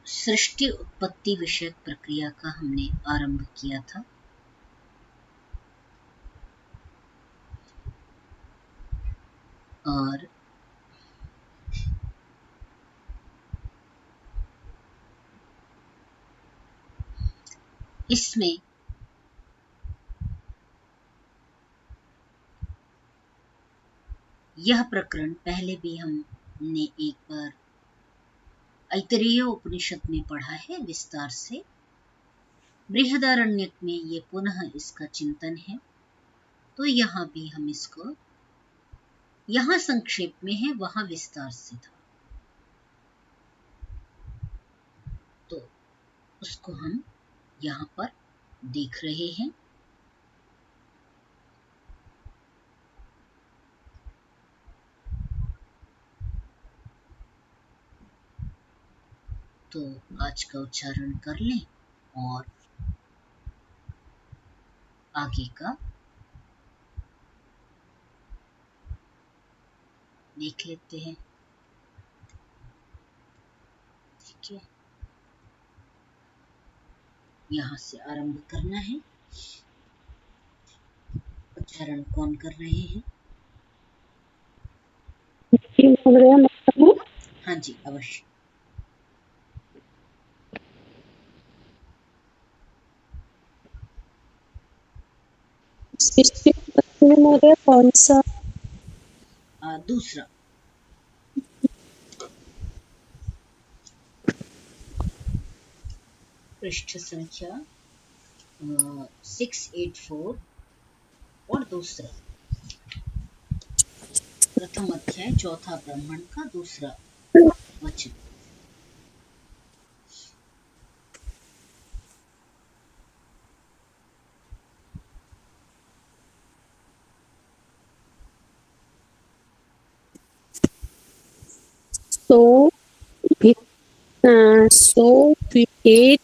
सृष्टि उत्पत्ति विषयक प्रक्रिया का हमने आरंभ किया था। और इसमें यह प्रकरण पहले भी हमने एक बार ऐतरेय उपनिषद में पढ़ा है विस्तार से। बृहदारण्यक में ये पुनः इसका चिंतन है, तो यहाँ भी हम इसको, यहाँ संक्षेप में है, वहां विस्तार से था, तो उसको हम यहाँ पर देख रहे हैं। तो आज का उच्चारण कर लें और आगे का देख लेते हैं। ठीक है, यहाँ से आरंभ करना है। उच्चारण कौन कर रहे हैं? हाँ जी, अवश्य। कौन सा? दूसरा। पृष्ठ संख्या 684 और दूसरा, प्रथम अध्याय चौथा ब्राह्मण का दूसरा वचन। सो विभेति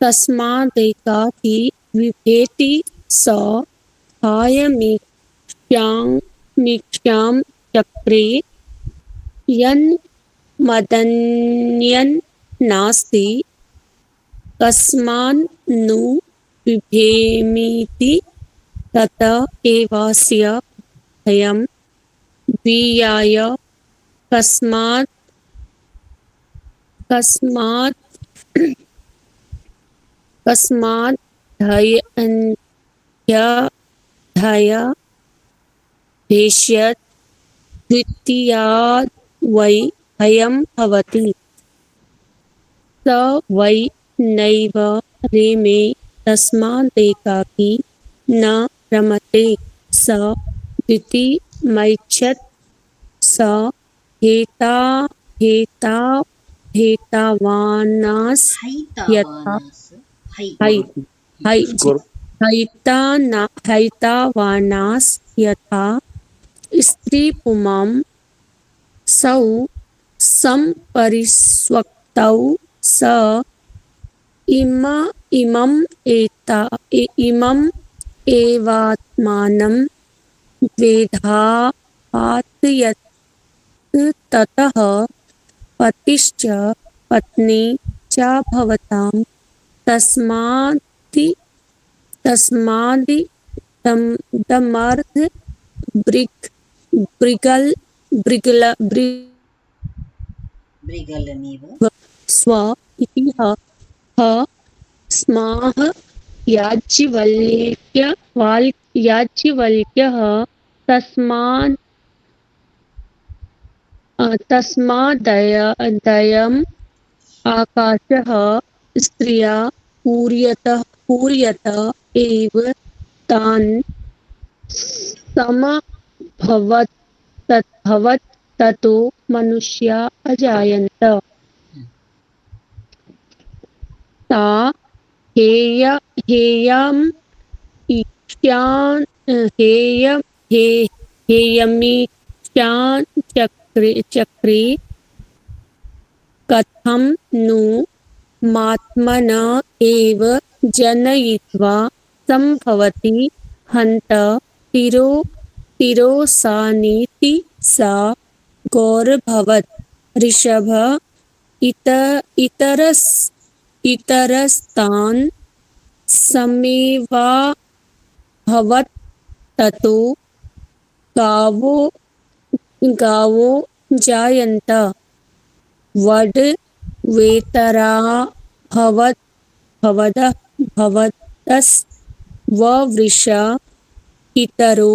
तस्मादेकाकी विभेति स हायमीक्ष्यां चक्रे यन्मदन्यन् नास्ति कस्मान्नु बिभेमीति तत एवास्य भयं विहाय कस्मात् धय भेष्यत् द्वितीयाद् वै भयं भवति। स वै नैव रेमे तस्मादेकाकी न रमते स द्वितीयमैच्छत् स हेतावानास् यथा हैतावानास् यथा स्त्रीपुमां सौ संपरिस्वक्तौ स इमम् एवात्मानं वेधापातयत् ततः पतिश्च पत्नी च भवतां तस्मादिदमर्थ ब्रिगलमेव स्व इति स्माह याज्ञवल्क्यः तस्मादयम् आकाशः स्त्रिया पूर्यत एव तान् समभवत् ततो मनुष्या अजायन्त। ता हेयमीक्षां चक्रे कथं नु मात्मन एव जनयित्वा संभवति हन्त तिरोसानीति सा गौरभवत्। ऋषभ इत इतरस इतरस्तान् समेवाभवत् ततो गावो गावो जायन्त वड वेतरा भवत् भवदः भवतस् ववृषा इतरो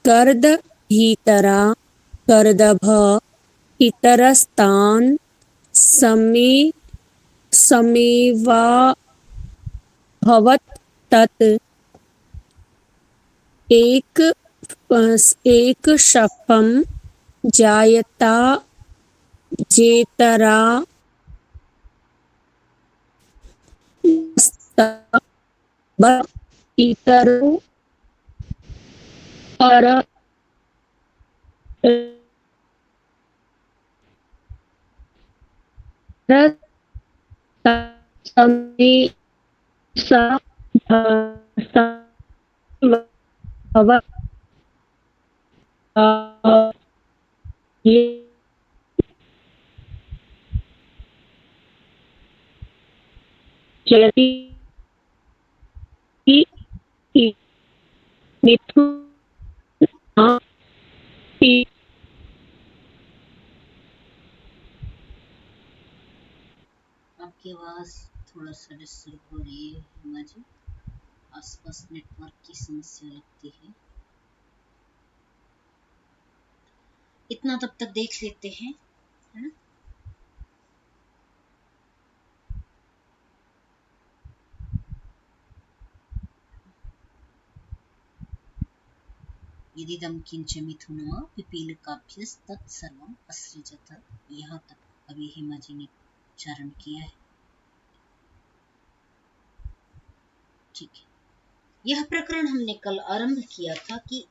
कर्द भीतरा कर्दभ इतरस्तान् समे समेवाभवत् तत् एक एक शफं जायता जेतरा ब इतरो पर समे स भव ये जयति मिथुन आपकी आवाज थोड़ा सा डिस्टर्ब हो रही है हिमा जी, आसपास नेटवर्क की समस्या लगती है। इतना तब तक देख लेते हैं, है ना। यदिदं किंच मिथुनमा पिपीलिकाभ्यस्तत्सर्वम् असृजत। यहाँ तक अभी हिमा जी ने उच्चारण किया है, ठीक है। यह प्रकरण हमने कल आरंभ किया था कि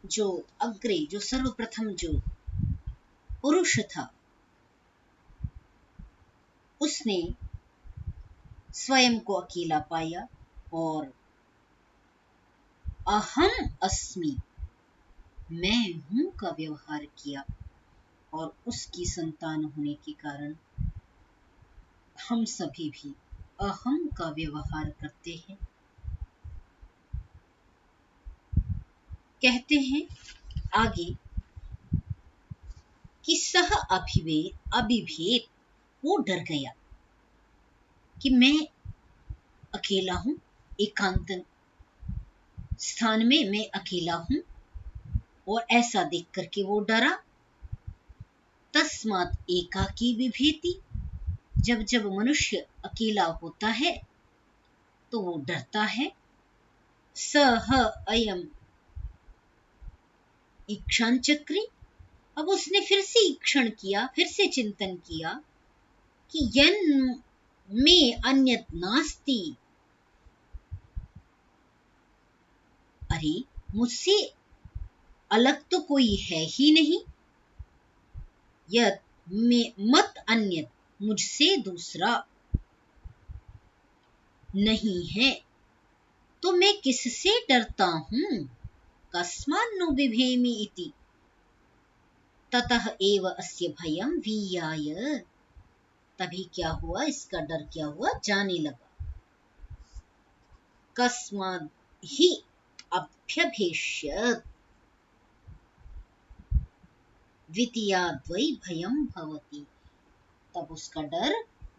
जो अग्रे, जो सर्वप्रथम जो पुरुष था, उसने स्वयं को अकेला पाया और अहम अस्मि, मैं हूं का व्यवहार किया, और उसकी संतान होने के कारण हम सभी भी अहम का व्यवहार करते हैं। कहते हैं आगे कि सह अभिभेद, वो डर गया कि मैं अकेला हूं, एकांत स्थान में मैं अकेला हूं, और ऐसा देख करके वो डरा। तस्मात् एकाकी बिभेति, जब जब मनुष्य अकेला होता है तो वो डरता है। सह अयम ईक्षण चक्री, अब उसने फिर से ईक्षण किया, फिर से चिंतन किया कि यन में अन्यत नास्ति, अरे मुझसे अलग तो कोई है ही नहीं, यत में मत अन्यत, मुझसे दूसरा नहीं है, तो मैं किससे डरता हूं। कस्मान्नु बिभेमि इति ततः एव अस्य भयं वीयाय, तभी क्या हुआ, इसका डर क्या हुआ, जाने लगा। कस्माद् हि अभ्यभेष्यत्, द्वितीयाद् वै भयं भवति, तब उसका डर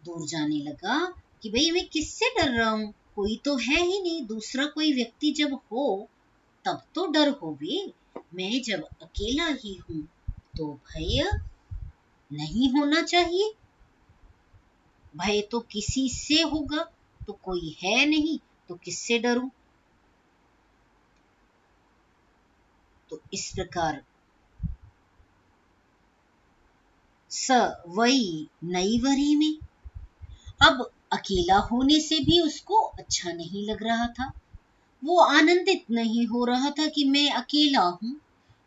दूर जाने लगा कि भाई मैं किससे डर रहा हूं, कोई तो है ही नहीं, दूसरा कोई व्यक्ति जब हो तब तो डर होवे, मैं जब अकेला ही हूं तो भय नहीं होना चाहिए। भय तो किसी से होगा, तो कोई है नहीं तो किससे डरूं। तो इस प्रकार स वै नैवरी में, अब अकेला होने से भी उसको अच्छा नहीं लग रहा था, वो आनंदित नहीं हो रहा था कि मैं अकेला हूं।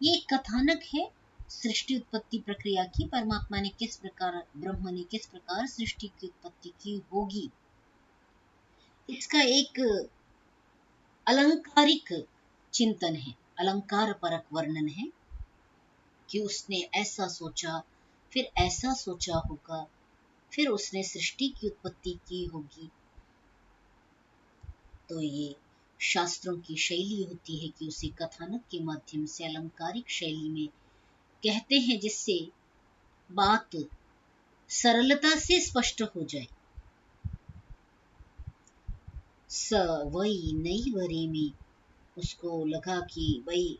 ये एक कथानक है सृष्टि उत्पत्ति प्रक्रिया की, परमात्मा ने किस प्रकार, ब्रह्म ने किस प्रकार सृष्टि की उत्पत्ति की होगी, इसका एक अलंकारिक चिंतन है, अलंकार परक वर्णन है कि उसने ऐसा सोचा फिर ऐसा सोचा होगा, फिर उसने सृष्टि की उत्पत्ति की होगी। तो ये शास्त्रों की शैली होती है कि उसे कथानक के माध्यम से अलंकारिक शैली में कहते हैं, जिससे बात सरलता से स्पष्ट हो जाए। स वही नई भरी में उसको लगा कि भाई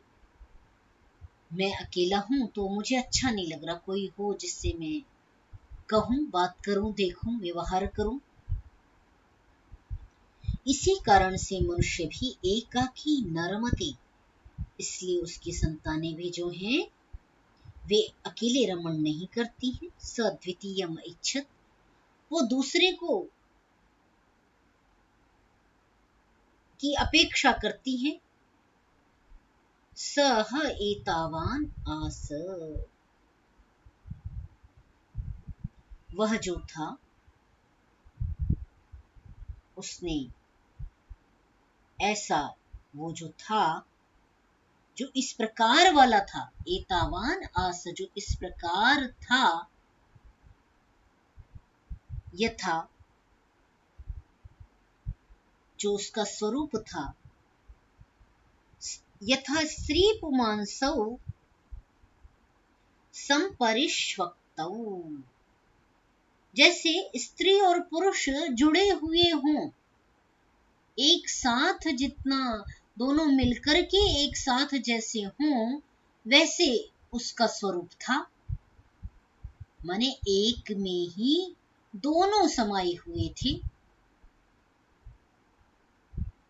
मैं अकेला हूं तो मुझे अच्छा नहीं लग रहा, कोई हो जिससे मैं कहूं, बात करूं, देखूं, व्यवहार करूं। इसी कारण से मनुष्य भी एकाकी नरमति, इसलिए उसकी संतानें भी जो हैं वे अकेले रमण नहीं करती हैं। सद्वितीयम इच्छत, वो दूसरे को की अपेक्षा करती हैं। सह एतावान आस, वह जो था उसने ऐसा, वो जो था जो इस प्रकार वाला था, एतावान आस जो इस प्रकार था, यथा जो उसका स्वरूप था, यथा स्त्री पुमांसौ संपरिष्वक्तौ, जैसे स्त्री और पुरुष जुड़े हुए हों एक साथ, जितना दोनों मिलकर के एक साथ जैसे हों वैसे उसका स्वरूप था। माने एक में ही दोनों समाये हुए थे।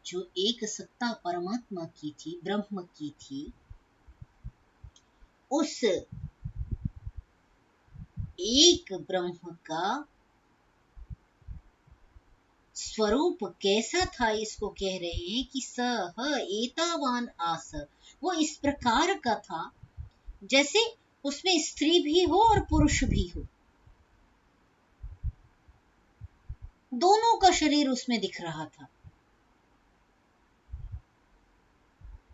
जो एक सत्ता परमात्मा की थी, ब्रह्म की थी, उस एक ब्रह्म का स्वरूप कैसा था, इसको कह रहे हैं कि सह एतावान आस, वो इस प्रकार का था जैसे उसमें स्त्री भी हो और पुरुष भी हो, दोनों का शरीर उसमें दिख रहा था।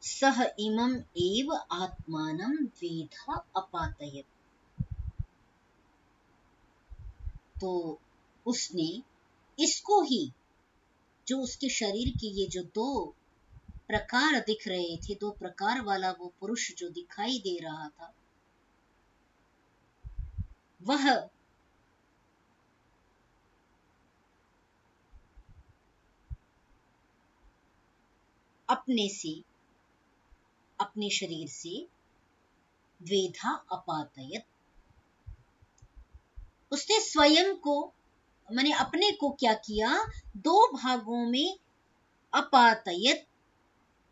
सह इमम एव आत्मानं द्विधा अपातयत, तो उसने इसको ही, जो उसके शरीर के ये जो दो प्रकार दिख रहे थे, दो प्रकार वाला वो पुरुष जो दिखाई दे रहा था, वह अपने से, अपने शरीर से द्वेधा अपातयत, उसने स्वयं को माने अपने को क्या किया, दो भागों में अपातयत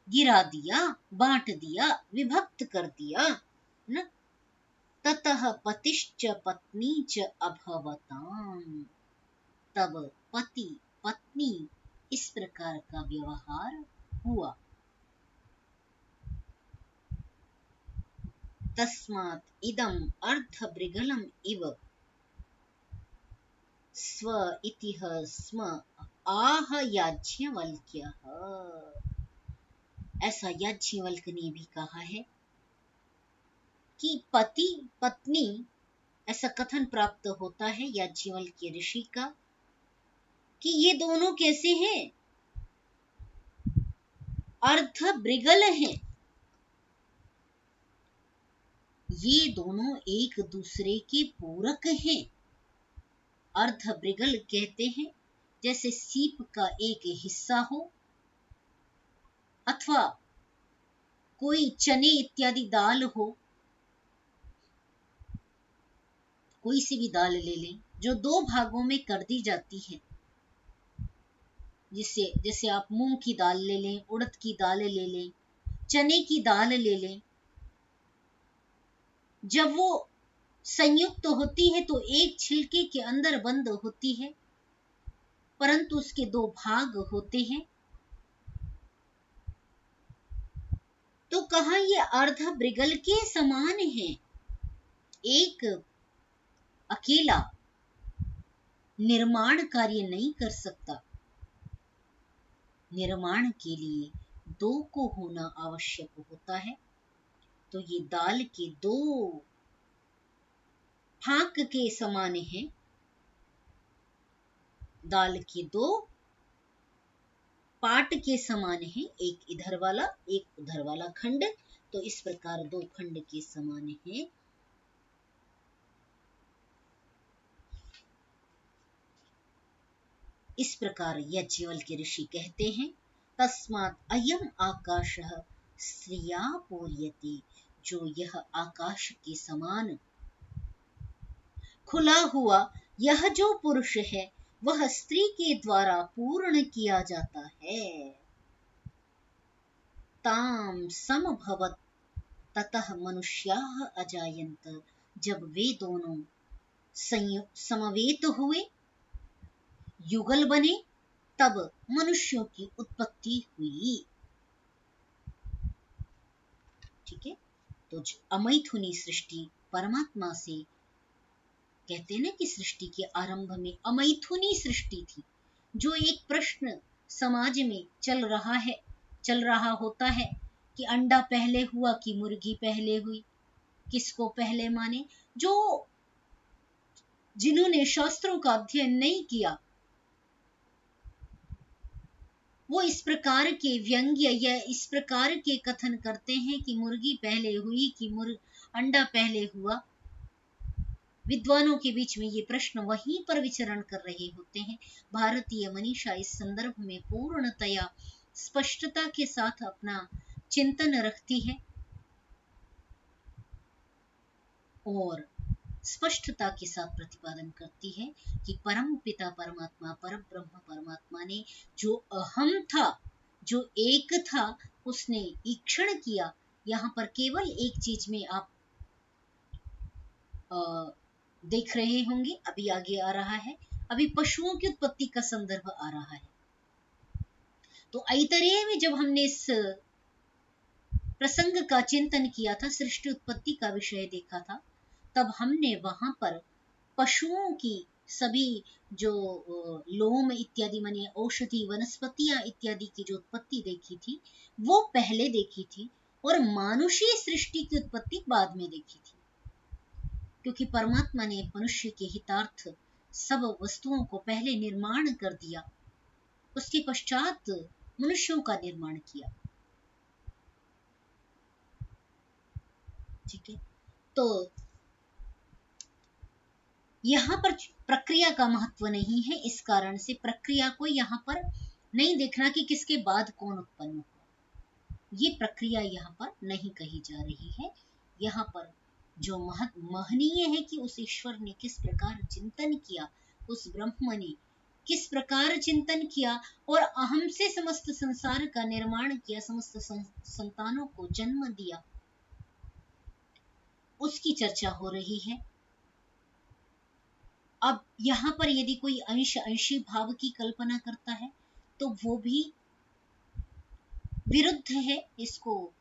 गिरा दिया, बांट दिया, विभक्त कर दिया न। ततः पतिश्च पत्नी च अभवताम, तब पति पत्नी इस प्रकार का व्यवहार हुआ। तस्मात् इदम अर्धभृगलम इव स्व इतिह स्म आह याज्ञवल्क्यः, ऐसा याज्ञवल्क ने भी कहा है कि पति पत्नी, ऐसा कथन प्राप्त होता है याज्ञवल्क्य ऋषि का कि ये दोनों कैसे हैं, अर्धभृगल हैं। ये दोनों एक दूसरे के पूरक हैं। अर्धभृगल कहते हैं जैसे सीप का एक हिस्सा हो, अथवा कोई चने इत्यादि दाल हो, कोई सी भी दाल ले लें जो दो भागों में कर दी जाती है, जिससे जैसे आप मूंग की दाल ले लें, उड़द की दाल ले लें, चने की दाल ले लें, जब वो संयुक्त होती है तो एक छिलके के अंदर बंद होती है, परंतु उसके दो भाग होते हैं। तो कहा ये अर्धभृगल के समान है। एक अकेला निर्माण कार्य नहीं कर सकता, निर्माण के लिए दो को होना आवश्यक होता है। तो ये दाल के दो फाक के समान है, दाल के दो पाट के समान है, एक इधर वाला एक उधर वाला खंड, तो इस प्रकार दो खंड के समान है। इस प्रकार याज्ञवल्क्य ऋषि कहते हैं, तस्मात् अयम आकाशः स्त्रिया पूर्यते, जो यह आकाश के समान खुला हुआ यह जो पुरुष है वह स्त्री के द्वारा पूर्ण किया जाता है। ताम समभवत, ततः मनुष्याः अजायन्त, जब वे दोनों समवेत हुए, युगल बने, तब मनुष्यों की उत्पत्ति हुई। ठीक है, तो अमैथुनी सृष्टि परमात्मा से कहते हैं ना कि सृष्टि के आरंभ में अमैथुनी सृष्टि थी। जो एक प्रश्न समाज में चल रहा होता है कि अंडा पहले हुआ कि मुर्गी पहले हुई, किसको पहले माने। जो जिन्होंने शास्त्रों का अध्ययन नहीं किया वो इस प्रकार के व्यंग्य या इस प्रकार के कथन करते हैं कि मुर्गी पहले हुई कि अंडा पहले हुआ। विद्वानों के बीच में ये प्रश्न वहीं पर विचरण कर रहे होते हैं। भारतीय मनीषा इस संदर्भ में पूर्णतया स्पष्टता के साथ अपना चिंतन रखती है और स्पष्टता के साथ प्रतिपादन करती है कि परम पिता परमात्मा, परम ब्रह्म परमात्मा ने जो अहम था, जो एक था, उसने ईक्षण किया। यहाँ पर केवल एक चीज में आप देख रहे होंगे, अभी आगे आ रहा है, अभी पशुओं की उत्पत्ति का संदर्भ आ रहा है। तो ऐतरेय में जब हमने इस प्रसंग का चिंतन किया था, सृष्टि उत्पत्ति का विषय देखा था, तब हमने वहां पर पशुओं की सभी जो लोम इत्यादि माने औषधि वनस्पतियां इत्यादि की जो उत्पत्ति देखी थी वो पहले देखी थी, और मानुषी सृष्टि की उत्पत्ति बाद में देखी थी। क्योंकि परमात्मा ने मनुष्य के हितार्थ सब वस्तुओं को पहले निर्माण कर दिया, उसके पश्चात मनुष्यों का निर्माण किया। ठीक है, तो यहाँ पर प्रक्रिया का महत्व नहीं है, इस कारण से प्रक्रिया को यहाँ पर नहीं देखना कि किसके बाद कौन उत्पन्न हुआ। ये प्रक्रिया यहाँ पर नहीं कही जा रही है। यहाँ पर जो महनीय है कि उस ईश्वर ने किस प्रकार चिंतन किया, उस ब्रह्म ने किस प्रकार चिंतन किया और अहम से समस्त संसार का निर्माण किया, समस्त संतानों को जन्म दिया, उसकी चर्चा हो रही है। अब यहाँ पर यदि कोई अंशी भाव की कल्पना करता है तो वो भी विरुद्ध है। इसको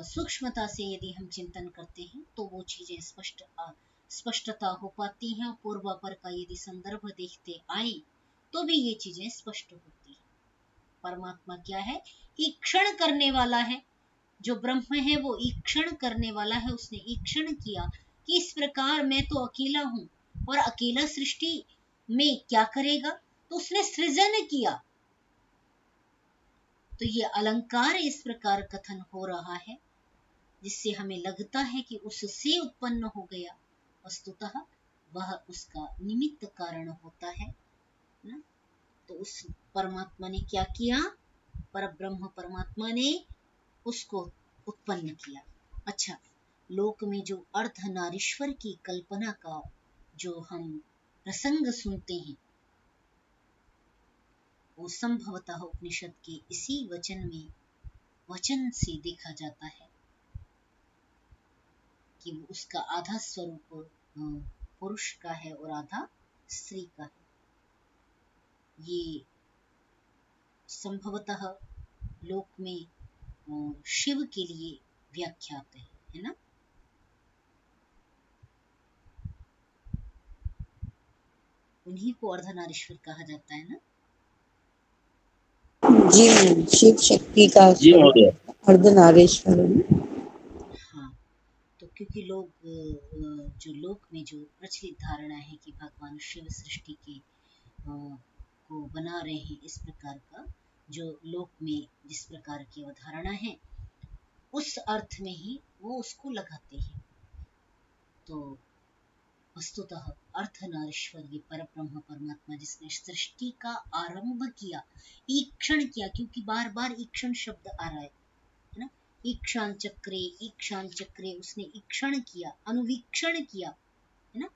सूक्ष्मता से यदि हम चिंतन करते हैं तो वो चीजें स्पष्टता हो पाती हैं। पूर्वापर का यदि संदर्भ देखते आए तो भी ये चीजें स्पष्ट होती हैं। परमात्मा क्या है? ईक्षण करने वाला है। जो ब्रह्म है वो ईक्षण करने वाला है। उसने ईक्षण किया कि इस प्रकार मैं तो अकेला हूं और अकेला सृष्टि में क्या करेगा, तो उसने सृजन किया। तो ये अलंकार इस प्रकार कथन हो रहा है जिससे हमें लगता है कि उससे उत्पन्न हो गया, वस्तुतः वह उसका निमित्त कारण होता है ना। तो उस परमात्मा ने क्या किया? परब्रह्म परमात्मा ने उसको उत्पन्न किया। अच्छा, लोक में जो अर्धनारीश्वर की कल्पना का जो हम प्रसंग सुनते हैं वो संभवतः उपनिषद के इसी वचन से देखा जाता है कि उसका आधा स्वरूप पुरुष का है और आधा स्त्री का है। ये संभवतः लोक में शिव के लिए व्याख्यात है ना। उन्हीं को अर्धनारीश्वर कहा जाता है ना। जी मैम, शिव शक्ति का स्वरूप अर्धनारीश्वर। हाँ, तो क्योंकि लोग जो लोक में जो प्रचलित धारणा है कि भगवान शिव सृष्टि के को बना रहे हैं, इस प्रकार का जो लोक में जिस प्रकार की अवधारणा है उस अर्थ में ही वो उसको लगाते हैं। तो वस्तुतः अर्धनारीश्वर ये परब्रह्म परमात्मा जिसने सृष्टि का आरंभ किया, ईक्षण किया, क्योंकि बार बार ईक्षण शब्द आ रहा है ना, ईक्षान चक्रे उसने ईक्षण किया, अनुवीक्षण किया, है ना,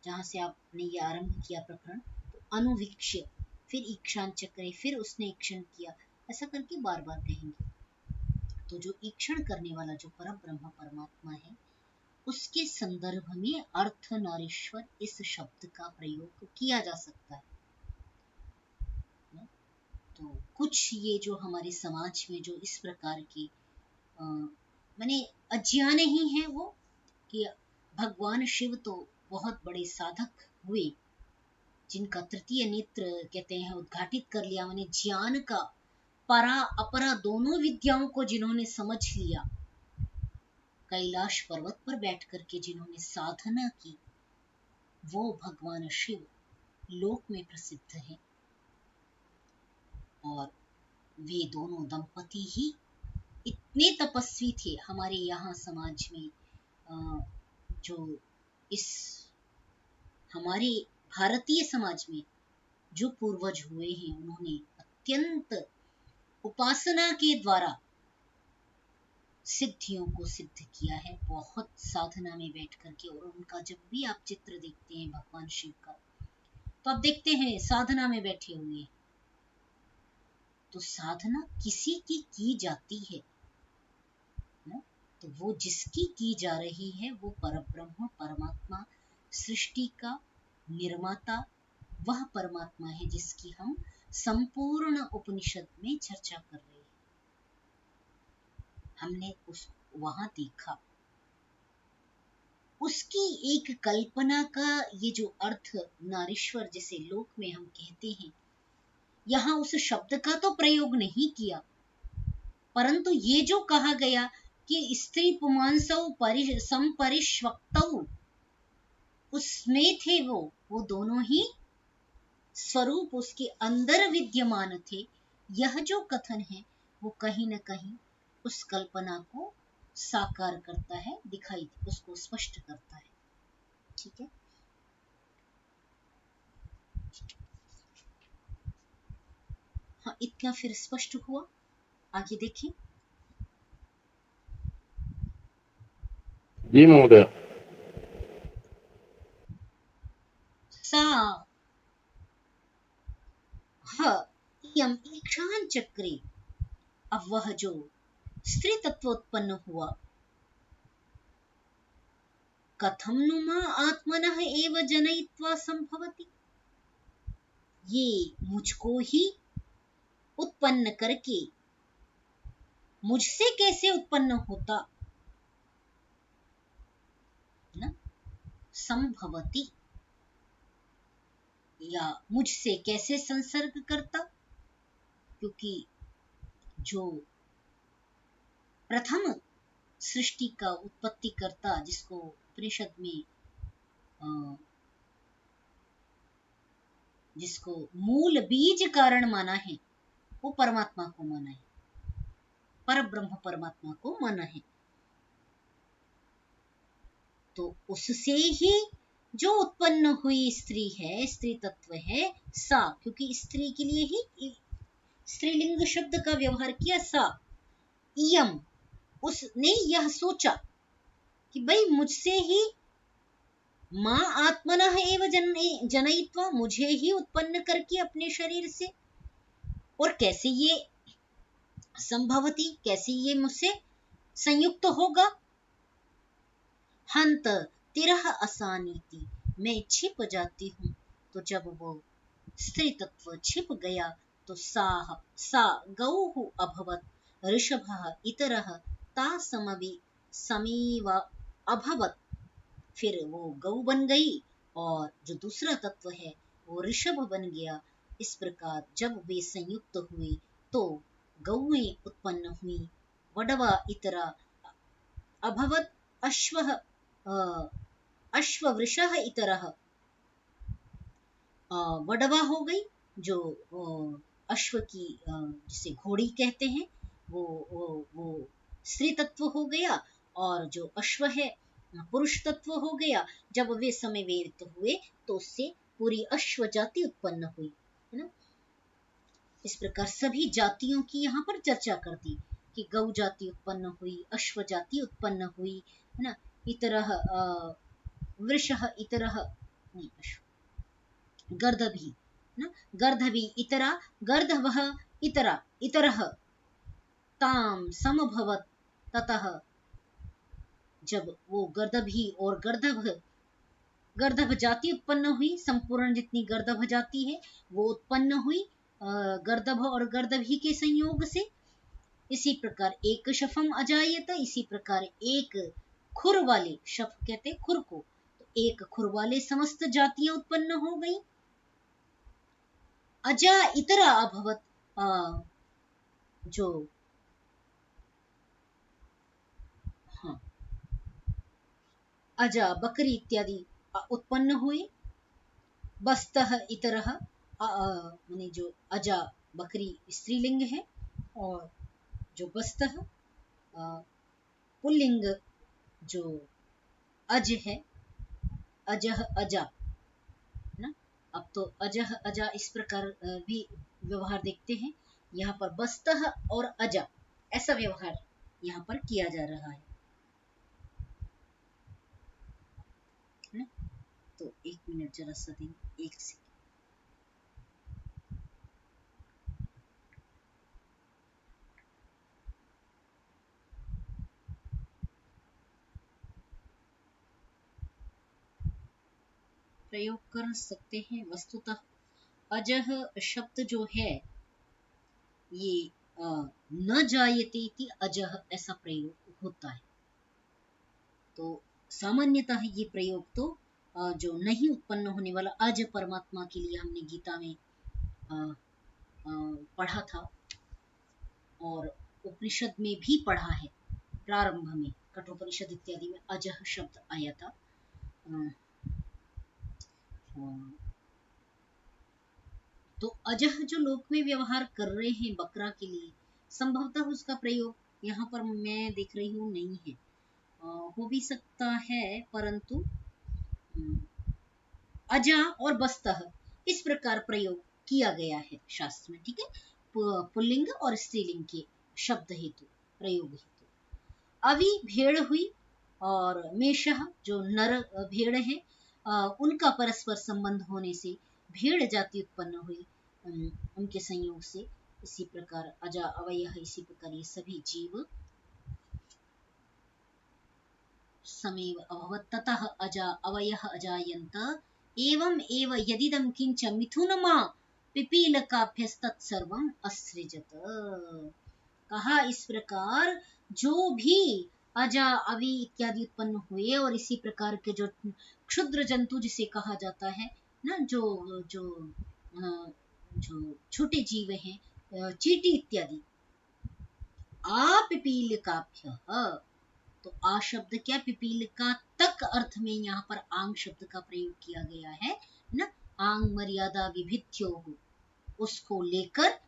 जहां से आपने ये आरंभ किया प्रकरण, तो अनुवीक्ष्य, फिर ईक्षान चक्रे, फिर उसने ईक्षण किया, ऐसा करके बार बार कहेंगे। तो जो ईक्षण करने वाला जो परब्रह्म परमात्मा है, उसके संदर्भ में अर्धनारीश्वर इस शब्द का प्रयोग किया जा सकता है। तो कुछ ये जो हमारे समाज में जो इस प्रकार की माने अज्ञान ही है वो, कि भगवान शिव तो बहुत बड़े साधक हुए, जिनका तृतीय नेत्र कहते हैं उद्घाटित कर लिया, माने ज्ञान का परा अपरा दोनों विद्याओं को जिन्होंने समझ लिया, कैलाश पर्वत पर बैठ करके जिन्होंने साधना की, वो भगवान शिव लोक में प्रसिद्ध है। और वे दोनों दंपति ही इतने तपस्वी थे हमारे यहाँ समाज में, जो इस हमारे भारतीय समाज में जो पूर्वज हुए हैं, उन्होंने अत्यंत उपासना के द्वारा सिद्धियों को सिद्ध किया है, बहुत साधना में बैठ करके। और उनका जब भी आप चित्र देखते हैं भगवान शिव का, तो आप देखते हैं साधना में बैठे हुए। तो साधना किसी की जाती है ना, तो वो जिसकी की जा रही है वो परब्रह्म परमात्मा, सृष्टि का निर्माता, वह परमात्मा है जिसकी हम संपूर्ण उपनिषद में चर्चा कर रहे हैं। हमने उस वहां देखा, उसकी एक कल्पना का ये जो अर्थ नारीश्वर जिसे लोक में हम कहते हैं, यहाँ उस शब्द का तो प्रयोग नहीं किया, परंतु ये जो कहा गया कि स्त्री पुमांसौ संपरिष्वक्तौ, उसमें थे वो दोनों ही स्वरूप उसके अंदर विद्यमान थे। यह जो कथन है वो कहीं न कहीं उस कल्पना को साकार करता है, दिखाई उसको स्पष्ट करता है। ठीक है, हाँ, इतना फिर स्पष्ट हुआ। आगे देखें। जी महोदय। सा ह इयं ईक्षान चक्रे, अब वह जो स्त्री तत्व उत्पन्न हुआ, कथम नुमा आत्मनः एव जनयित्वा संभवति, ये मुझको ही उत्पन्न करके मुझसे कैसे उत्पन्न होता ना, संभवति, या मुझसे कैसे संसर्ग करता, क्योंकि जो प्रथम सृष्टि का उत्पत्ति करता, जिसको उपनिषद में जिसको मूल बीज कारण माना है, वो परमात्मा को माना है, परब्रह्म परमात्मा को माना है। तो उससे ही जो उत्पन्न हुई स्त्री है, स्त्री तत्व है सा, क्योंकि स्त्री के लिए ही स्त्रीलिंग शब्द का व्यवहार किया, सा इयम, उसने यह सोचा कि भाई मुझसे ही माँ आत्मनः एव जनयित्वा, मुझे ही उत्पन्न करके अपने शरीर से, और कैसे ये संभवती, कैसे ये मुझसे संयुक्त होगा, हंत तिरह असानीति, मैं छिप जाती हूँ। तो जब वो स्त्री तत्व छिप गया, तो सा गौः अभवत ऋषभः इतरः ता समीव अभवत, फिर वो गौ बन गई और जो दूसरा तत्व है वो ऋषभ बन गया। इस प्रकार जब वे संयुक्त हुए तो गौएं उत्पन्न हुई, वडवा इतरा अभवत, अश्वः अश्ववृषः इतरः, वडवा हो गई, जो अश्व की जिसे घोड़ी कहते हैं, वो स्त्री तत्व हो गया, और जो अश्व है पुरुष तत्व हो गया। जब वे समवेत हुए तो उससे पूरी अश्व जाति उत्पन्न हुई, है ना। इस प्रकार सभी जातियों की यहाँ पर चर्चा कर दी कि गौ जाति उत्पन्न हुई, अश्व जाति उत्पन्न हुई, है ना। इतरः वृषः इतरः, नहीं अश्व, गर्दभी, ना, गर्दभी इतरा, गर्दभः इतरा, इतरः ताम समभवत, ततः जब वो गर्दभी और गर्दभ जाति उत्पन्न हुई, संपूर्ण जितनी गर्दभ जाति है वो उत्पन्न हुई गर्दभ और गर्दभी के संयोग से। इसी प्रकार एक शफम अजायत, इसी प्रकार एक खुर वाले, शफ कहते खुर को, तो एक खुर वाले समस्त जातियां उत्पन्न हो गई। अजा इतरा अभवत, जो हाँ अजा बकरी इत्यादि उत्पन्न हुए। बस्तः इतरः, माने जो अजा बकरी स्त्रीलिंग है, और जो बस्तः पुल्लिंग जो अज है, अजह अजा, है ना। अब तो अजह अजा इस प्रकार भी व्यवहार देखते हैं। यहाँ पर बस्तः और अजा ऐसा व्यवहार यहाँ पर किया जा रहा है ना। तो एक मिनट जरा सा देंगे, एक सेकंड। प्रयोग कर सकते हैं। वस्तुतः अजह शब्द जो है ये न जायते इति अजह ऐसा प्रयोग होता है। तो सामान्यतः ये प्रयोग तो जो नहीं उत्पन्न होने वाला अज परमात्मा के लिए हमने गीता में पढ़ा था, और उपनिषद में भी पढ़ा है। प्रारंभ में कठोपनिषद इत्यादि में अजह शब्द आया था। तो अजह जो लोक में व्यवहार कर रहे हैं बकरा के लिए, संभवतः उसका प्रयोग यहाँ पर मैं देख रही हूँ नहीं है। हो भी सकता है, परंतु अजा और बस्तः इस प्रकार प्रयोग किया गया है शास्त्र में, ठीक है। पुल्लिंग और स्त्रीलिंग के शब्द हेतु, प्रयोग हेतु। अवि भेड़ हुई, और मेषः जो नर भेड़ है, उनका परस्पर संबंध होने से भेड़ जाति उत्पन्न हुई उनके संयोग से। इसी प्रकार अजा अवयः, इसी प्रकार ये सभी जीव समेव अभवत्, ततः अजा अवयः अजायन्त, एवं एव यदिदं किंच मिथुनमा पिपीलकाभ्यस्तत्सर्वम् असृजत। कहा इस प्रकार जो भी अजा अवि इत्यादि उत्पन्न हुए, और इसी प्रकार के जो क्षुद्र जंतु जिसे कहा जाता है ना, जो जो जो छोटे जीव हैं, चींटी इत्यादि, आपिपीलिकाभ्यः, तो आ शब्द क्या, पिपीलिका तक अर्थ में यहाँ पर आंग शब्द का प्रयोग किया गया है ना। आंग मर्यादा विभित्यो, उसको लेकर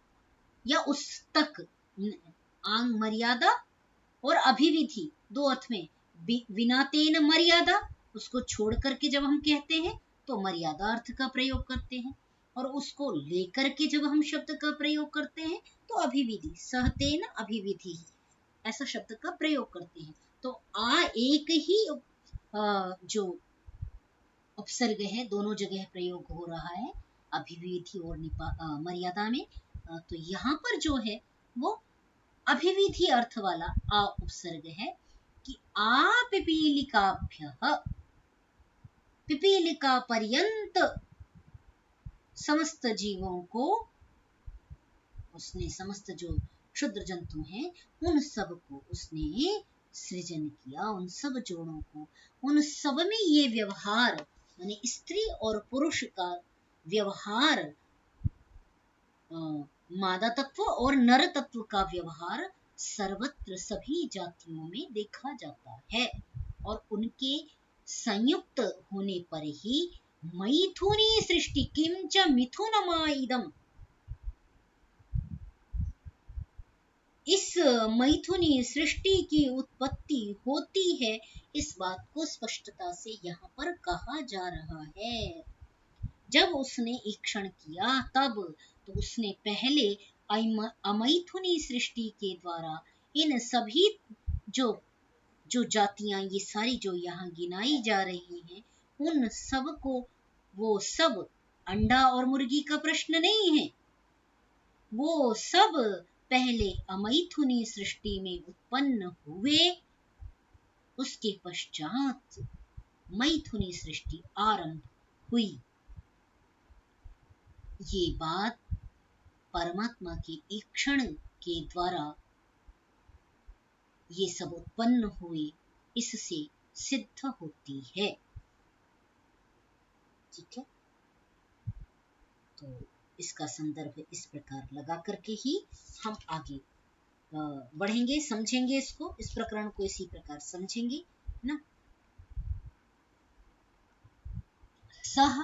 या उस तक, आंग मर्यादा और अभिविधि दो अर्थ में। विनातेन मर्यादा, उसको छोड़ करके जब हम कहते हैं तो मर्यादा अर्थ का प्रयोग करते हैं, और उसको लेकर के जब हम शब्द का प्रयोग करते हैं तो अभिविधि, सहतेन अभिविधि ऐसा शब्द का प्रयोग करते हैं। तो आ एक ही जो उपसर्ग है दोनों जगह प्रयोग हो रहा है, अभिविधि और मर्यादा में। तो यहाँ पर जो है वो अभिविधि अर्थ वाला आ उपसर्ग है कि आ पिपीलिकाभ्यः, पिपीलिका पर्यंत समस्त जीवों को उसने, समस्त जो क्षुद्र जंतु हैं उन सब को उसने सृजन किया, उन सब जोड़ों को। उन सब में ये व्यवहार, यानी स्त्री और पुरुष का व्यवहार, मादा तत्व और नर तत्व का व्यवहार सर्वत्र सभी जातियों में देखा जाता है। और उनके संयुक्त होने पर ही मैथुनी सृष्टि किंच मिथुनमाइदम, इस मैथुनी सृष्टि की उत्पत्ति होती है, इस बात को स्पष्टता से यहाँ पर कहा जा रहा है। जब उसने ईक्षण किया तब तो उसने पहले अमैथुनी सृष्टि के द्वारा इन सभी जो जो जातियां ये सारी जो यहाँ गिनाई जा रही हैं, उन सब को, वो सब अंडा और मुर्गी का प्रश्न नहीं है, वो सब पहले अमैथुनी सृष्टि में उत्पन्न हुए, उसके पश्चात मैथुनी सृष्टि आरंभ हुई। ये बात परमात्मा के ईक्षण के द्वारा ये सब उत्पन्न हुए, इससे सिद्ध होती है। ठीक है, तो इसका संदर्भ इस प्रकार लगा करके ही हम आगे बढ़ेंगे, समझेंगे इसको, इस प्रकरण को इसी प्रकार समझेंगे ना। सह,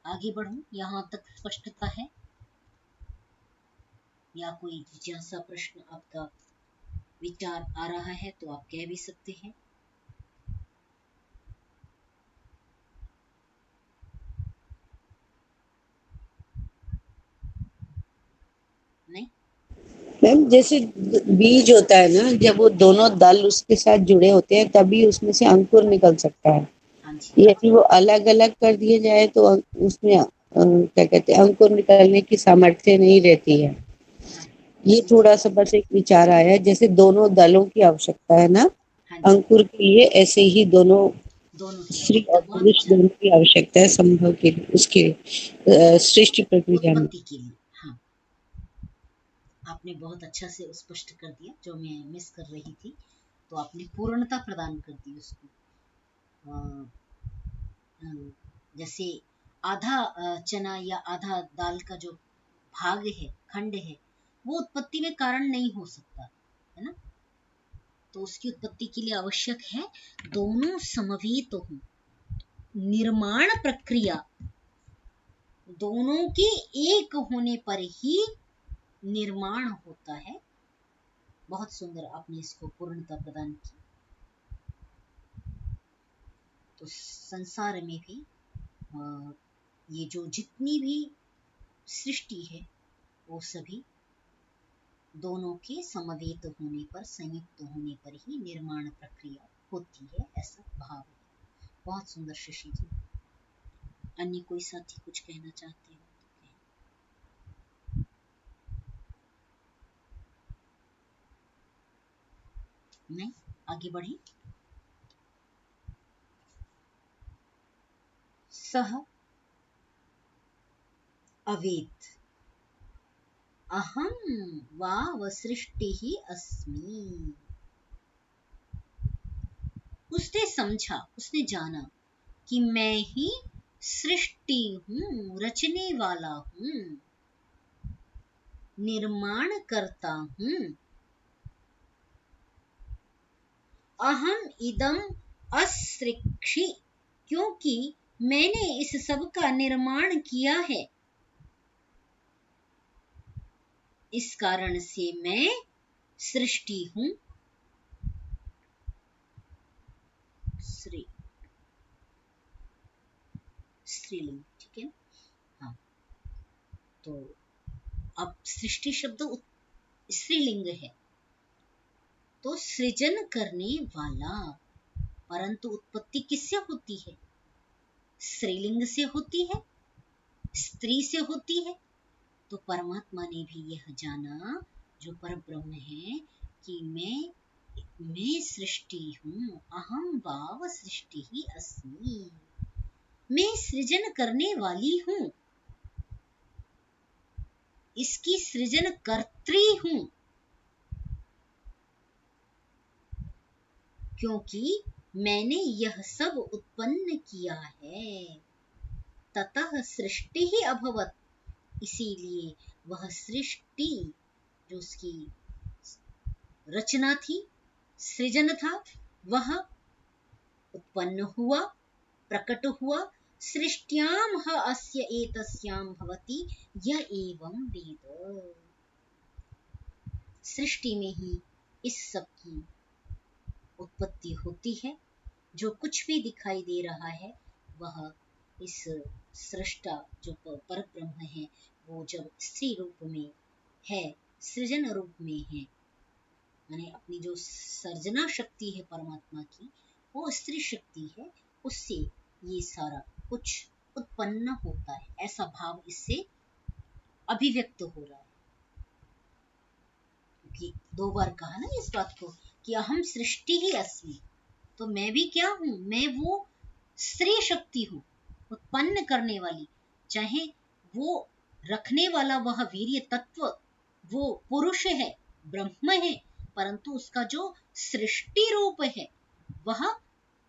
आगे बढ़ूं, यहां तक स्पष्टता है या कोई जिज्ञासा प्रश्न आपका विचार आ रहा है तो आप कह भी सकते हैं। नहीं, मैम जैसे बीज होता है ना, जब वो दोनों दल उसके साथ जुड़े होते हैं तभी उसमें से अंकुर निकल सकता है। हाँ जी, यदि वो अलग अलग कर दिए जाए तो उसमें क्या कहते हैं, अंकुर निकलने की सामर्थ्य नहीं रहती है। हाँ ये जी, थोड़ा सा बस एक विचार आया है, जैसे दोनों दलों की आवश्यकता है ना हाँ जी, अंकुर के लिए, ऐसे ही दोनों दोनों की स्त्री आवश्यकता, और बहुत पुरुष अच्छा, दोनों की आवश्यकता है संभव के लिए, उसके सृष्टि प्रक्रिया में। उत्पत्ति के लिए। हाँ, आपने बहुत अच्छा से स्पष्ट कर दिया, जो मैं मिस कर रही थी, तो आपने पूर्णता प्रदान कर दी उसको। जैसे आधा चना या आधा दाल का जो भाग है, खंड है, वो उत्पत्ति में कारण नहीं हो सकता है ना, तो उसकी उत्पत्ति के लिए आवश्यक है दोनों समवेत हों, निर्माण प्रक्रिया दोनों के एक होने पर ही निर्माण होता है। बहुत सुंदर आपने इसको पूर्णता प्रदान की। तो संसार में भी ये जो जितनी भी सृष्टि है वो सभी दोनों के समवेत होने पर, संयुक्त होने पर ही निर्माण प्रक्रिया होती है, ऐसा भाव है। बहुत सुंदर शशि जी। अन्य कोई साथी कुछ कहना चाहते हो तो कहें। नहीं, आगे बढ़े। सह अवेत अहम वाव सृष्टिः अस्मि। उसने समझा, उसने जाना कि मैं ही सृष्टि हूँ, रचने वाला हूँ, निर्माण करता हूँ। अहम इदम असृक्षि, क्योंकि मैंने इस सब का निर्माण किया है, इस कारण से मैं सृष्टि हूँ। श्री स्त्रीलिंग, ठीक है। हाँ, तो अब सृष्टि शब्द स्त्रीलिंग है, तो सृजन करने वाला, परंतु उत्पत्ति किससे होती है? स्त्रीलिंग से होती है, स्त्री से होती है। तो परमात्मा ने भी यह जाना, जो परब्रह्म है, कि मैं सृष्टि हूँ, अहम वाव सृष्टि ही अस्मि, मैं सृजन करने वाली हूँ, इसकी सृजन कर्त्री हूँ, क्योंकि मैंने यह सब उत्पन्न किया है। ततः सृष्टि ही अभवत, इसीलिए वह सृष्टि, जो उसकी रचना थी, सृजन था, वह उत्पन्न हुआ, प्रकट हुआ, सृष्ट्याम ह अस्य एतस्याम भवति य एवं वेद। सृष्टि में ही इस सब की उत्पत्ति होती है। जो कुछ भी दिखाई दे रहा है वह इस सृष्टा जो पर ब्रह्म है, वो जब स्त्री रूप में है, सृजन रूप में है, माने अपनी जो सर्जना शक्ति है परमात्मा की, वो स्त्री शक्ति है, उससे ये सारा कुछ उत्पन्न होता है, ऐसा भाव इससे अभिव्यक्त हो रहा है। क्योंकि 2 बार कहा ना इस बात को कि अहम सृष्टि ही अस्मि, तो मैं भी क्या हूं, मैं वो स्त्री शक्ति हूं, उत्पन्न करने वाली। चाहे वो रखने वाला वह वीर्य तत्व वो पुरुष है, ब्रह्म है, परंतु उसका जो सृष्टि रूप है वह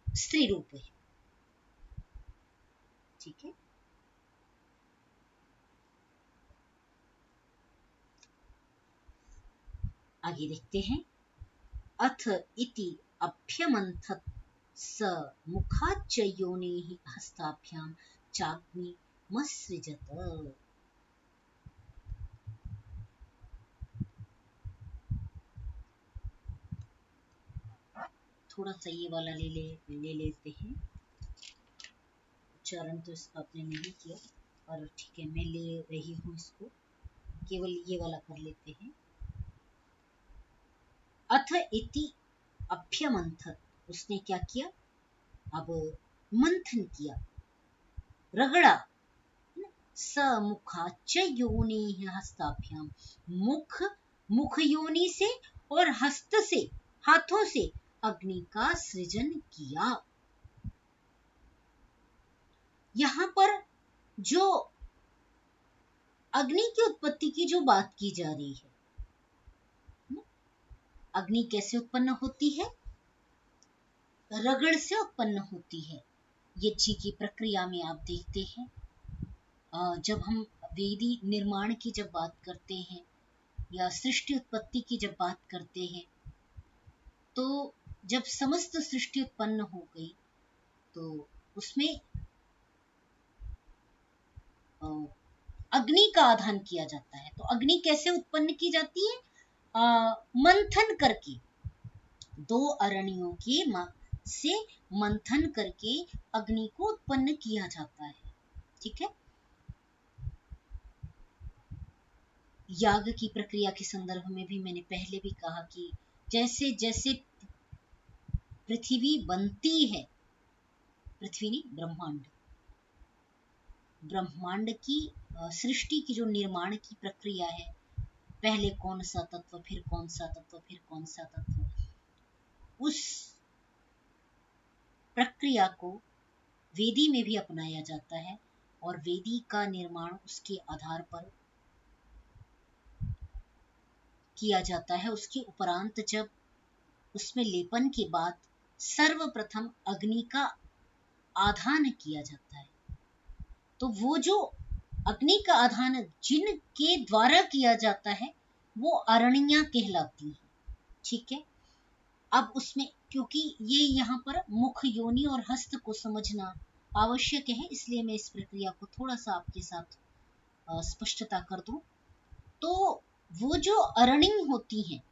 स्त्री रूप है। ठीक है, आगे देखते हैं। अथ इति अभ्यमंथत स मुखाच्च योनिः हस्ताभ्याम चाग्निमसृजत। थोड़ा सा ये वाला ले लेते हैं, उच्चारण तो इसका आपने नहीं किया, पर ठीक है मैं ले रही हूँ इसको, केवल ये वाला कर लेते हैं। अथ इति अभ्यमंथत, उसने क्या किया, अब मंथन किया, रगड़ा। स मुखाच्च योनिः हस्ताभ्याम, मुख, मुख योनि से और हस्त से, हाथों से अग्नि का सृजन किया। यहाँ पर जो अग्नि की उत्पत्ति की जो बात की जा रही है, अग्नि कैसे उत्पन्न होती है, रगड़ से उत्पन्न होती है। यज्ञ की प्रक्रिया में आप देखते हैं, जब हम वेदी निर्माण की जब बात करते हैं या सृष्टि उत्पत्ति की जब बात करते हैं, तो जब समस्त सृष्टि उत्पन्न हो गई तो उसमें अग्नि का आधान किया जाता है। तो अग्नि कैसे उत्पन्न की जाती है, मंथन करके, 2 अरणियों के से मंथन करके अग्नि को उत्पन्न किया जाता है। ठीक है, याग की प्रक्रिया के संदर्भ में भी मैंने पहले भी कहा कि जैसे जैसे पृथ्वी बनती है, पृथ्वी नहीं ब्रह्मांड, ब्रह्मांड की सृष्टि की जो निर्माण की प्रक्रिया है, पहले कौन सा तत्व, फिर कौन सा तत्व, फिर कौन सा तत्व, उस प्रक्रिया को वेदी में भी अपनाया जाता है और वेदी का निर्माण उसके आधार पर किया जाता है। उसके उपरांत जब उसमें लेपन के बाद सर्वप्रथम अग्नि का आधान किया जाता है, तो वो जो अग्नि का आधान जिनके द्वारा किया जाता है वो अरणियां कहलाती हैं। ठीक है, अब उसमें क्योंकि ये यहाँ पर मुख, योनि और हस्त को समझना आवश्यक है, इसलिए मैं इस प्रक्रिया को थोड़ा सा आपके साथ स्पष्टता कर दूं। तो वो जो अरणि होती हैं,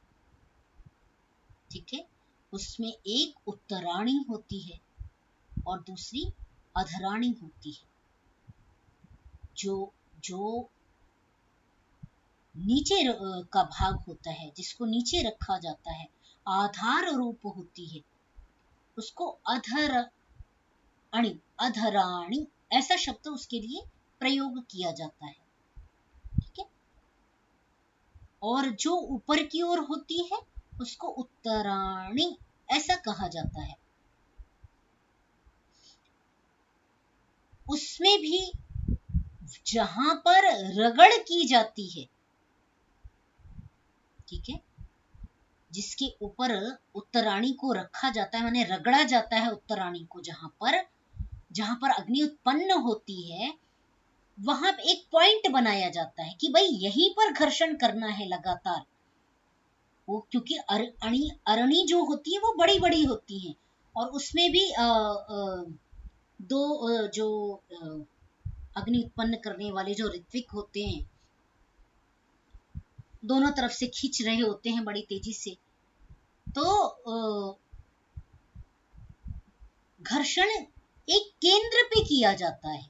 ठीक है, उसमें एक उत्तराणी होती है और दूसरी अधराणी होती है। जो जो नीचे का भाग होता है, जिसको नीचे रखा जाता है, आधार रूप होती है, उसको अधराणी ऐसा शब्द उसके लिए प्रयोग किया जाता है। ठीक है, और जो ऊपर की ओर होती है उसको उत्तराणी ऐसा कहा जाता है। उसमें भी जहां पर रगड़ की जाती है, ठीक है, जिसके ऊपर उत्तराणी को रखा जाता है, माने रगड़ा जाता है उत्तराणी को, जहां पर अग्नि उत्पन्न होती है, वहां एक पॉइंट बनाया जाता है कि भाई यहीं पर घर्षण करना है लगातार, वो क्योंकि अरणी जो होती है वो बड़ी बड़ी होती हैं, और उसमें भी दो जो अग्नि उत्पन्न करने वाले जो ऋत्विक होते हैं दोनों तरफ से खींच रहे होते हैं बड़ी तेजी से, तो घर्षण एक केंद्र पे किया जाता है,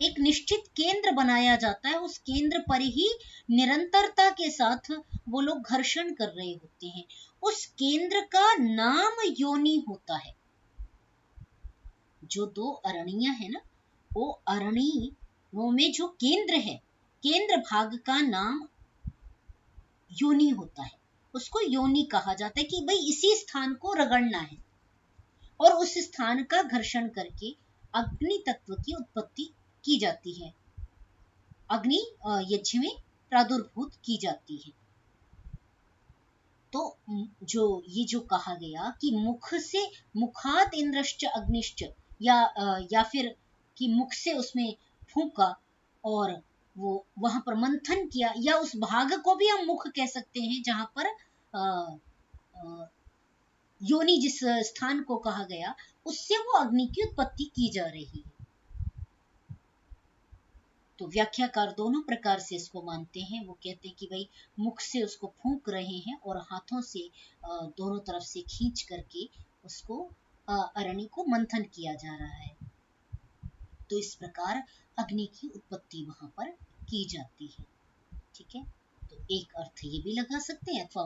एक निश्चित केंद्र बनाया जाता है, उस केंद्र पर ही निरंतरता के साथ वो लोग घर्षण कर रहे होते हैं। उस केंद्र का नाम योनि होता है। जो दो अरणियां है ना, वो अरणियों में जो केंद्र है, केंद्र भाग का नाम योनि होता है। उसको योनि कहा जाता है कि भाई इसी स्थान को रगड़ना है, और उस स्थान का घर्षण करके अग्नि तत्व की उत्पत्ति की जाती है, अग्नि यज्ञ में प्रादुर्भूत की जाती है। तो जो कहा गया कि मुख से मुखात इंद्रश्च अग्निश्च, या फिर कि मुख से उसमें फूंका और वो वहां पर मंथन किया, या उस भाग को भी हम मुख कह सकते हैं जहां पर योनि जिस स्थान को कहा गया उससे वो अग्नि की उत्पत्ति की जा रही है। तो व्याख्याकार दोनों प्रकार से इसको मानते हैं। वो कहते हैं कि भाई मुख से उसको फूंक रहे हैं और हाथों से दोनों तरफ से खींच करके उसको अरणि को मंथन किया जा रहा है। तो इस प्रकार अग्नि की उत्पत्ति वहां पर की जाती है। ठीक है, तो एक अर्थ ये भी लगा सकते हैं, अथवा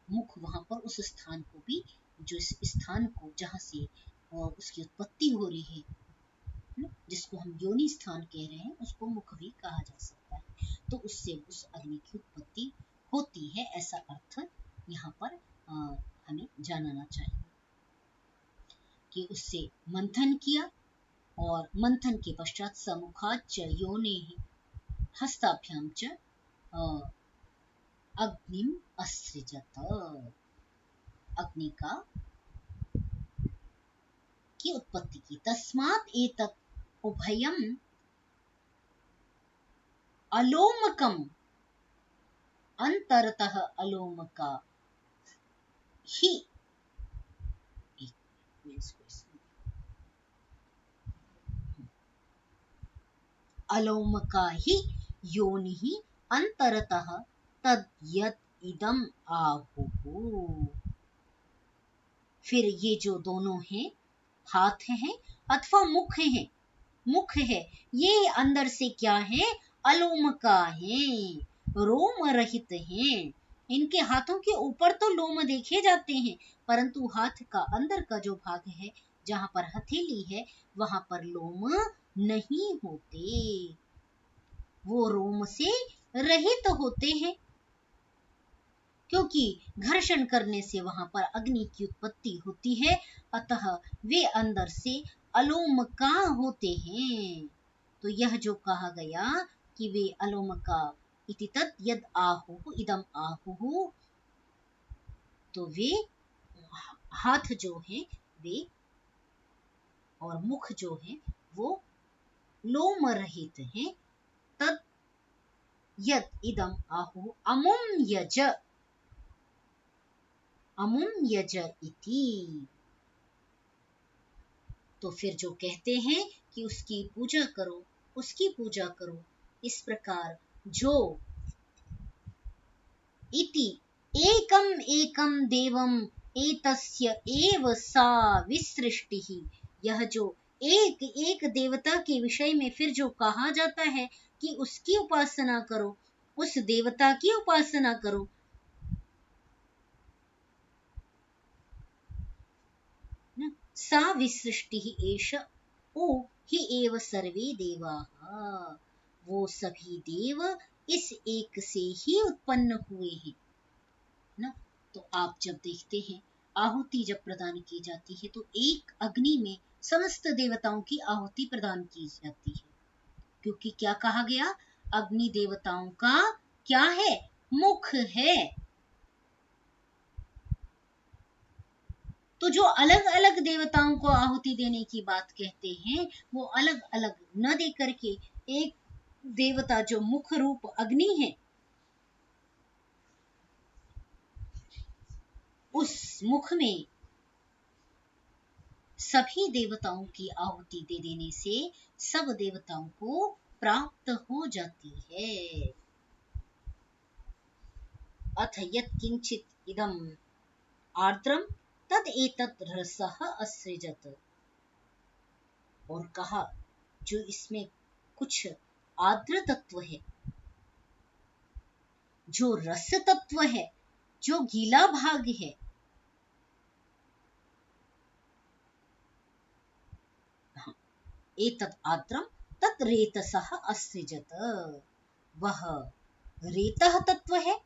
मुख वहां पर उस स्थान को भी, जो इस स्थान को जहां से उसकी उत्पत्ति हो रही है, जिसको हम योनि स्थान कह रहे हैं, उसको मुख भी कहा जा सकता है। तो उससे उस अग्नि की उत्पत्ति होती है, ऐसा अर्थ यहाँ पर हमें जानना चाहिए कि उससे मंथन किया, और मंथन के पश्चात समुखाच योनेहि हस्ताभ्याम च अग्निम असृजत, अग्नि का की उत्पत्ति की। तस्मात् एतत् उभयम अलोमकम अंतरतः अलोमका ही, अलोमका ही योनिः अंतरतः तद यत् इदम आहुः। फिर ये जो दोनों हैं, हाथ हैं अथवा मुख हैं, मुख है, ये अंदर से क्या है, अलोमका है, रोम रहित हैं। इनके हाथों के ऊपर तो लोम देखे जाते हैं, परंतु हाथ का अंदर का जो भाग है, जहां पर हथेली है, वहां पर लोम नहीं होते, वो रोम से रहित होते हैं, क्योंकि घर्षण करने से वहां पर अग्नि की उत्पत्ति होती है, अतः वे अंदर से अलोमका होते हैं। तो यह जो कहा गया कि वे अलोमका इति तत् यद आहुः इदम आहुः, तो वे हाथ जो हैं वे और मुख जो है वो लोम रहित हैं। तद यद इदम आहुः अमुम यज इति। तो फिर जो कहते हैं कि उसकी पूजा करो, उसकी पूजा करो, इस प्रकार जो इति एकम एकम देवम एतस्य एव सा विसृष्टिः, यह जो एक एक देवता के विषय में फिर जो कहा जाता है कि उसकी उपासना करो, उस देवता की उपासना करो, सा विसृष्टिः एष ओ हि एव सर्वे देवाः, वो सभी देव इस एक से ही उत्पन्न हुए हैं ना। तो आप जब देखते हैं आहुति जब प्रदान की जाती है, तो एक अग्नि में समस्त देवताओं की आहुति प्रदान की जाती है, क्योंकि क्या कहा गया, अग्नि देवताओं का क्या है, मुख है। तो जो अलग अलग देवताओं को आहुति देने की बात कहते हैं, वो अलग अलग न दे करके एक देवता जो मुख रूप अग्नि है, उस मुख में सभी देवताओं की आहुति दे देने से सब देवताओं को प्राप्त हो जाती है। अथ यत् किंचित इदम आर्द्रम तद एतत् रसः असृजत। और कहा जो इसमें कुछ आर्द्र तत्व है, जो रस तत्व है, जो गीला भाग है, एतत् आर्द्रम तत् रेतसः असृजत। वह रेतः तत्व है,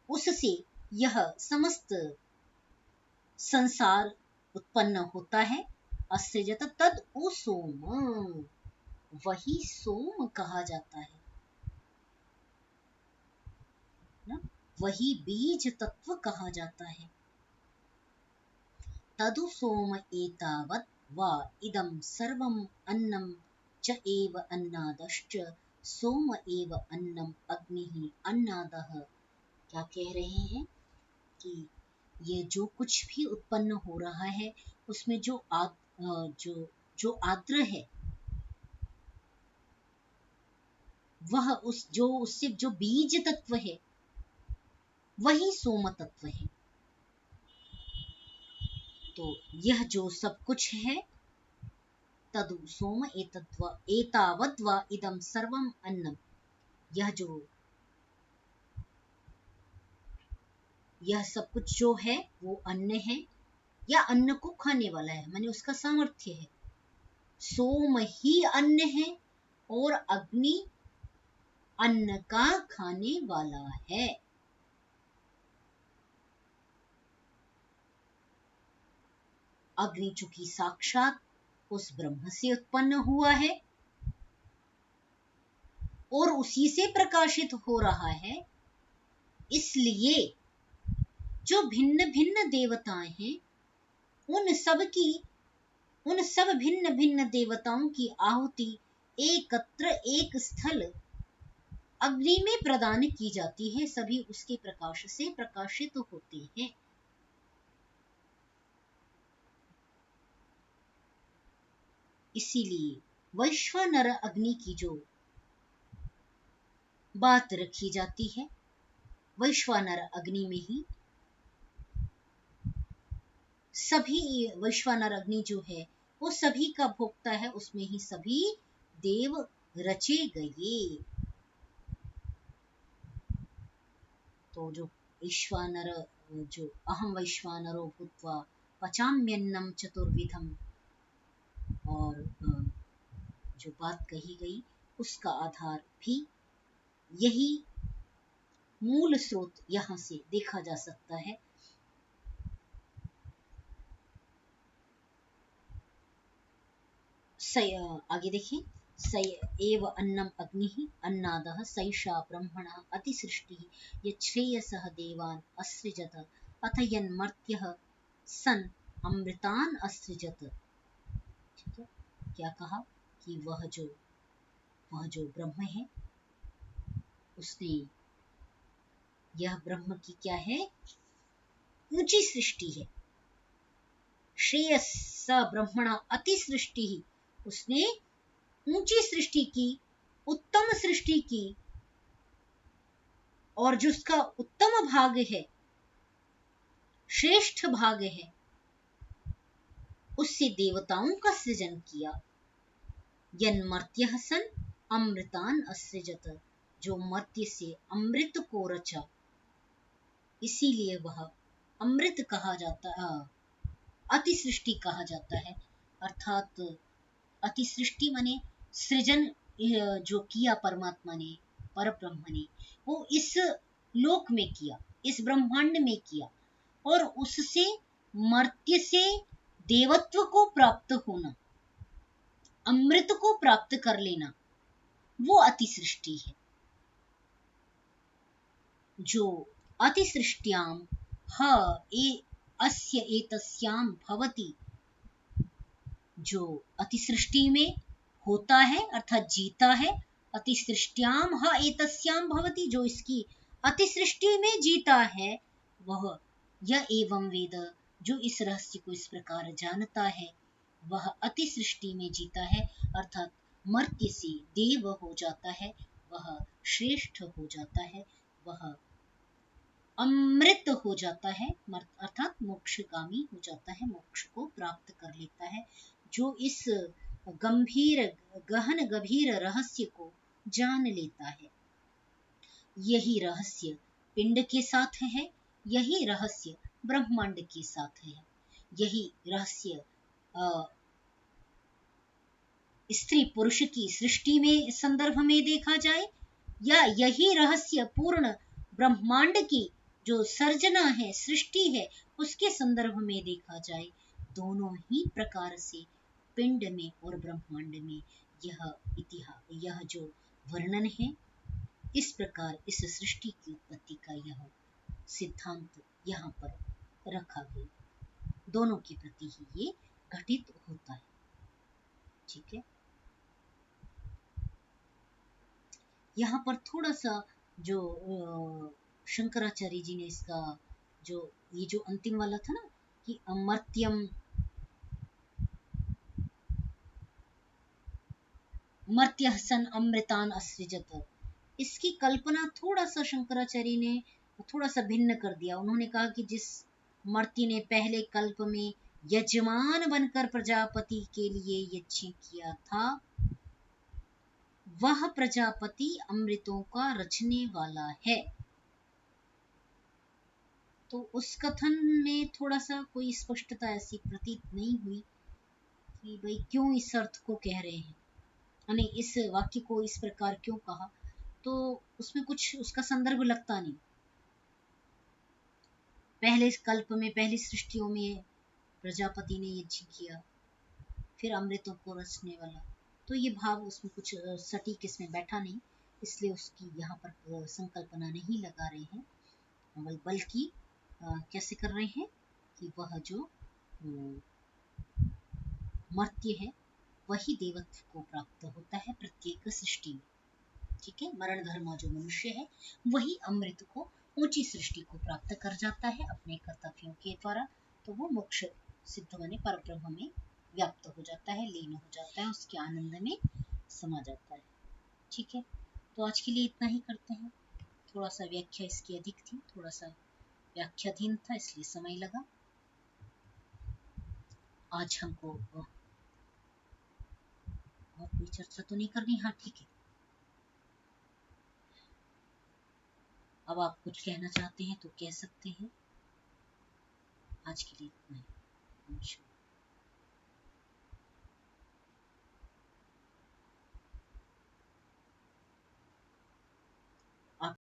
उससे यह समस्त संसार उत्पन्न होता है। असृजत तद ओ सोम, वही सोम कहा जाता है ना, वही बीज तत्व कहा जाता है। तदु सोम एतावत् वा इदं सर्वम् अन्नं च एव अन्नादश्च सोम एव अन्नम अग्निः अन्नादः। क्या कह रहे हैं कि ये जो कुछ भी उत्पन्न हो रहा है उसमें जो आद्र है, वह उससे जो बीज तत्व है वही सोम तत्व है। तो यह जो सब कुछ है, तदु सोम एतावत् वा इदं सर्वम् अन्नम, यह सब कुछ जो है वो अन्न है या अन्न को खाने वाला है, माने उसका सामर्थ्य है। सोम ही अन्न है और अग्नि अन्न का खाने वाला है। अग्नि चूंकि साक्षात उस ब्रह्म से उत्पन्न हुआ है और उसी से प्रकाशित हो रहा है, इसलिए जो भिन्न भिन्न देवताएं हैं उन सब भिन्न भिन्न देवताओं की आहुति एकत्र एक स्थल अग्नि में प्रदान की जाती है। सभी उसके प्रकाश से प्रकाशित होते हैं। इसीलिए वैश्वानर अग्नि की जो बात रखी जाती है, वैश्वानर अग्नि में ही सभी, वैश्वानर अग्नि जो है वो सभी का भोक्ता है, उसमें ही सभी देव रचे गए। तो जो वैश्वानर, जो अहम वैश्वानरो भूत्वा पचाम्यन्नम चतुर्विधम, और जो बात कही गई उसका आधार भी यही मूल स्रोत यहां से देखा जा सकता है। आगे देखिए, स एव अन्नम अग्निः अन्नादः सैषा ब्रह्मणः अतिसृष्टिः यच्छ्रेयसः देवान् असृजत अथ यन्मर्त्यः सन् अमृतान् असृजत। ठीक है, क्या कहा कि वह जो ब्रह्म है, उसने, यह ब्रह्म की क्या है, ऊंची सृष्टि है। श्रेयस ब्रह्मणा अति सृष्टि, उसने ऊंची सृष्टि की, उत्तम सृष्टि की, और जो उसका उत्तम भाग है, श्रेष्ठ भाग है, उससे देवताओं का सृजन किया। यन्मर्त्यः सन् अमृतान् असृजत, जो मर्त्य से अमृत को रचा, इसीलिए वह अमृत कहा जाता है, अति सृष्टि कहा जाता है। अर्थात अति सृष्टि माने सृजन जो किया परमात्मा ने, पर ब्रह्म ने, वो इस लोक में किया, इस ब्रह्मांड में किया, और उससे मर्त्य से देवत्व को प्राप्त होना, अमृत को प्राप्त कर लेना, वो अति सृष्टि है। जो अति सृष्ट्याम अस्य एतस्याम भवति, जो अति सृष्टि में होता है अर्थात जीता है, अति सृष्ट्याम एतस्याम भवति, जो इसकी अति सृष्टि में जीता है, वह यह एवं वेद, जो इस रहस्य को इस प्रकार जानता है, वह अति सृष्टि में जीता है, अर्थात मर्त्य से देव हो जाता है, वह श्रेष्ठ हो जाता है, वह अमृत हो जाता है, अर्थात मोक्षगामी हो जाता है, मोक्ष को प्राप्त कर लेता है। जो इस गंभीर गहन गंभीर रहस्य को जान लेता है, यही रहस्य पिंड के साथ है, यही रहस्य ब्रह्मांड के साथ है, यही रहस्य स्त्री पुरुष की सृष्टि में संदर्भ में देखा जाए, या यही रहस्य पूर्ण ब्रह्मांड की जो सर्जना है, सृष्टि है, उसके संदर्भ में देखा जाए, दोनों ही प्रकार से पिंड में और ब्रह्मांड में यह इतिहास, यह जो वर्णन है, इस प्रकार इस सृष्टि की उत्पत्ति का यह सिद्धांत यहाँ पर रखा गया, दोनों के प्रति ही ये घटित होता है। ठीक है, यहाँ पर थोड़ा सा जो शंकराचार्य जी ने इसका जो ये जो अंतिम वाला था ना कि अमर्त्यम मर्त्य सन अमृतान असृजत, इसकी कल्पना थोड़ा सा शंकराचार्य ने थोड़ा सा भिन्न कर दिया। उन्होंने कहा कि जिस मर्त्य ने पहले कल्प में यजमान बनकर प्रजापति के लिए यज्ञ किया था, वह प्रजापति अमृतों का रचने वाला है। तो उस कथन में थोड़ा सा कोई स्पष्टता ऐसी प्रतीत नहीं हुई कि भाई क्यों इस अर्थ को कह रहे हैं, यानी इस वाक्य को इस प्रकार क्यों कहा, तो उसमें कुछ उसका संदर्भ लगता नहीं। पहले कल्प में पहली सृष्टियों में प्रजापति ने यज्ञ किया, फिर अमृतों को रचने वाला, तो ये भाव उसमें कुछ सटीक इसमें बैठा नहीं, इसलिए उसकी यहाँ पर संकल्पना नहीं लगा रहे हैं, बल्कि कैसे कर रहे हैं कि वह जो मर्त्य है वही देवत्व को प्राप्त होता है प्रत्येक सृष्टि में। ठीक है, मरण धर्म जो मनुष्य है वही अमृत को, ऊंची सृष्टि को प्राप्त कर जाता है अपने कर्तव्यों के द्वारा, तो वो मोक्ष सिद्ध बने पर ब्रह्म में व्याप्त हो जाता है, लीन हो जाता है, उसके आनंद में समा जाता है। ठीक है, तो आज के लिए इतना ही करते हैं। थोड़ा सा व्याख्या इसकी अधिक थी, थोड़ा सा व्याख्याधीन था, इसलिए समय लगा। आज हमको और कोई चर्चा तो नहीं करनी? हाँ ठीक है, अब आप कुछ कहना चाहते हैं तो कह सकते हैं। आज के लिए इतना ही। नमस्कार।